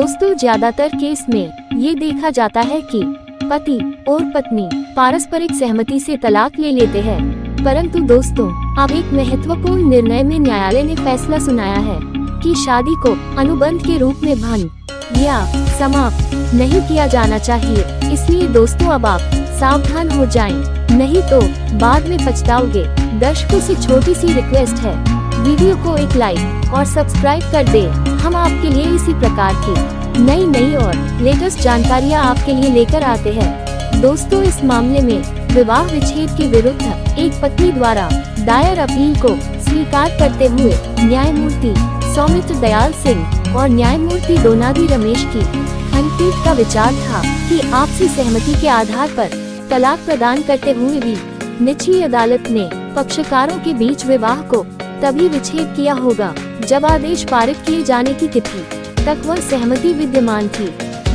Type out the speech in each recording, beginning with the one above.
दोस्तों, ज्यादातर केस में ये देखा जाता है कि पति और पत्नी पारस्परिक सहमति से तलाक ले लेते हैं, परंतु दोस्तों, अब एक महत्वपूर्ण निर्णय में न्यायालय ने फैसला सुनाया है कि शादी को अनुबंध के रूप में भंग या समाप्त नहीं किया जाना चाहिए। इसलिए दोस्तों, अब आप सावधान हो जाएं, नहीं तो बाद में पछताओगे। दर्शकों से छोटी सी रिक्वेस्ट है, वीडियो को एक लाइक और सब्सक्राइब कर दे। हम आपके लिए इसी प्रकार की नई और लेटेस्ट जानकारियाँ आपके लिए लेकर आते हैं। दोस्तों, इस मामले में विवाह विच्छेद के विरुद्ध एक पत्नी द्वारा दायर अपील को स्वीकार करते हुए न्यायमूर्ति सौमित्र दयाल सिंह और न्यायमूर्ति डोनादी रमेश की खंडपीठ का विचार था कि आपसी सहमति के आधार पर तलाक प्रदान करते हुए भी निचली अदालत ने पक्षकारों के बीच विवाह को तभी विच्छेद किया होगा जब आदेश पारित किए जाने की तिथि तक वह सहमति विद्यमान थी।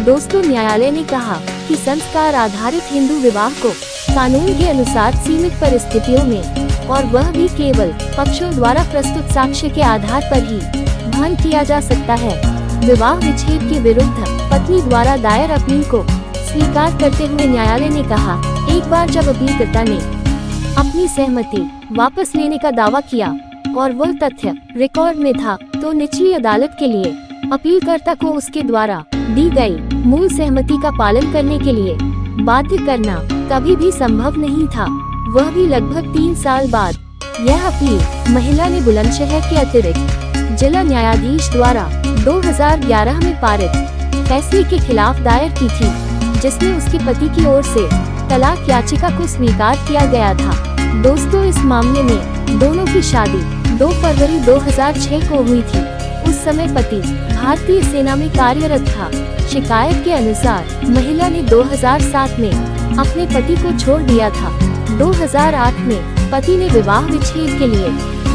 दोस्तों, न्यायालय ने कहा कि संस्कार आधारित हिंदू विवाह को कानून के अनुसार सीमित परिस्थितियों में और वह भी केवल पक्षों द्वारा प्रस्तुत साक्ष्य के आधार पर ही भंग किया जा सकता है। विवाह विच्छेद के विरुद्ध पत्नी द्वारा दायर अपील को स्वीकार करते हुए न्यायालय ने कहा, एक बार जब अपीलकर्ता ने अपनी सहमति वापस लेने का दावा किया और वह तथ्य रिकॉर्ड में था, तो निचली अदालत के लिए अपीलकर्ता को उसके द्वारा दी गई मूल सहमति का पालन करने के लिए बाध्य करना कभी भी संभव नहीं था, वह भी लगभग 3 साल बाद। यह अपील महिला ने बुलंदशहर के अतिरिक्त जिला न्यायाधीश द्वारा 2011 में पारित फैसले के खिलाफ दायर की थी, जिसमें उसके पति की ओर से तलाक याचिका को स्वीकार किया गया था। दोस्तों, इस मामले में दोनों की शादी 2 फरवरी 2006 को हुई थी। उस समय पति भारतीय सेना में कार्यरत था। शिकायत के अनुसार महिला ने 2007 में अपने पति को छोड़ दिया था। 2008 में पति ने विवाह विच्छेद के लिए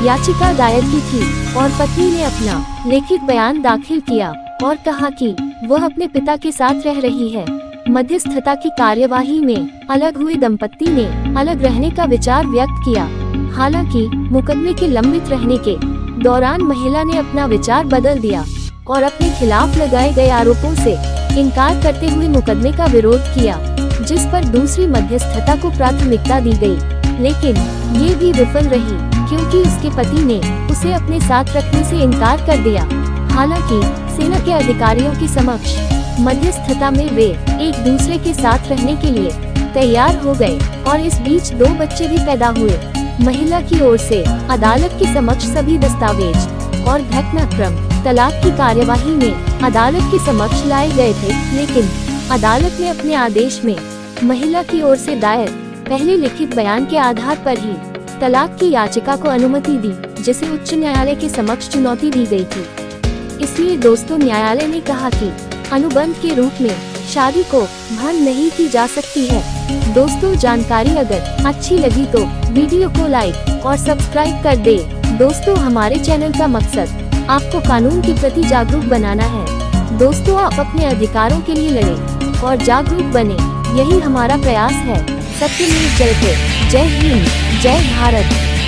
याचिका दायर की थी और पत्नी ने अपना लिखित बयान दाखिल किया और कहा कि वह अपने पिता के साथ रह रही है। मध्यस्थता की कार्यवाही में अलग हुए दंपत्ति ने अलग रहने का विचार व्यक्त किया। हालांकि मुकदमे के लंबित रहने के दौरान महिला ने अपना विचार बदल दिया और अपने खिलाफ लगाए गए आरोपों से इनकार करते हुए मुकदमे का विरोध किया, जिस पर दूसरी मध्यस्थता को प्राथमिकता दी गई। लेकिन ये भी विफल रही क्योंकि उसके पति ने उसे अपने साथ रखने से इनकार कर दिया। हालांकि सेना के अधिकारियों के समक्ष मध्यस्थता में वे एक दूसरे के साथ रहने के लिए तैयार हो गए और इस बीच 2 बच्चे भी पैदा हुए। महिला की ओर से अदालत के समक्ष सभी दस्तावेज और घटनाक्रम तलाक की कार्यवाही में अदालत के समक्ष लाए गए थे, लेकिन अदालत ने अपने आदेश में महिला की ओर से दायर पहले लिखित बयान के आधार पर ही तलाक की याचिका को अनुमति दी, जिसे उच्च न्यायालय के समक्ष चुनौती दी गई थी। इसलिए दोस्तों, न्यायालय ने कहा कि अनुबंध के रूप में शादी को भंग नहीं की जा सकती है। दोस्तों, जानकारी अगर अच्छी लगी तो वीडियो को लाइक और सब्सक्राइब कर दे। दोस्तों, हमारे चैनल का मकसद आपको कानून के प्रति जागरूक बनाना है। दोस्तों, आप अपने अधिकारों के लिए लड़े और जागरूक बने, यही हमारा प्रयास है। सत्य न्यूज़ जयपुर। जय हिंद, जय भारत।